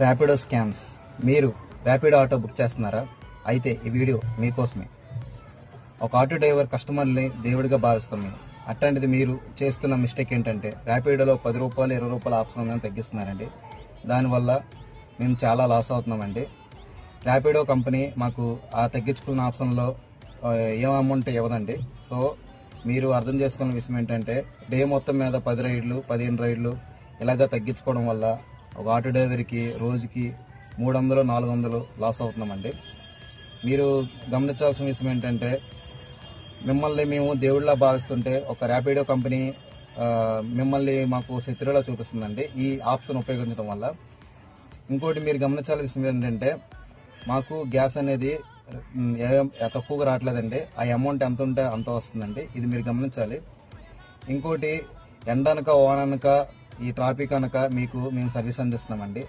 Rapido scams. మీరు Rapido auto book చేస్తున్నారా? అయితే ఈ వీడియో మీకోసమే. ఒక ఆటో డ్రైవర్ కస్టమర్ని దేవుడిగా భావిస్తాం మేము. అట్లాంటిది మీరు చేస్తున్న మిస్టేక్ ఏంటంటే ర్యాపిడోలో 10 రూపాయలు 20 రూపాయల ఆప్షన్ ఉందని తగ్గిస్తున్నారండి. దానివల్ల మేము చాలా లాస్ అవుతున్నామండి. ర్యాపిడో కంపెనీ మాకు ఆ తగ్గించుకున్న ఆప్షన్లో ఏం అమౌంట్ ఇవ్వదండి. సో మీరు అర్థం చేసుకున్న విషయం ఏంటంటే డే మొత్తం మీద 10 రైడ్లు 15 రైడ్లు ఇలాగా తగ్గించుకోవడం వల్ల ఒక ఆటో డ్రైవర్కి రోజుకి 300 400 లాస్ అవుతున్నామండి. మీరు గమనించాల్సిన విషయం ఏంటంటే మిమ్మల్ని మేము దేవుళ్ళ భావిస్తుంటే ఒక ర్యాపిడో కంపెనీ మిమ్మల్ని మాకు శత్రువులా చూపిస్తుందండి ఈ ఆప్షన్ ఉపయోగించడం వల్ల. ఇంకోటి మీరు గమనించాల్సిన విషయం ఏంటంటే మాకు గ్యాస్ అనేది తక్కువగా రావట్లేదండి. ఆ అమౌంట్ ఎంత ఉంటే అంత వస్తుందండి. ఇది మీరు గమనించాలి. ఇంకోటి ఎండనక వాననక ఈ ట్రాఫిక్ అనక మీకు మేము సర్వీస్ అందిస్తున్నామండి.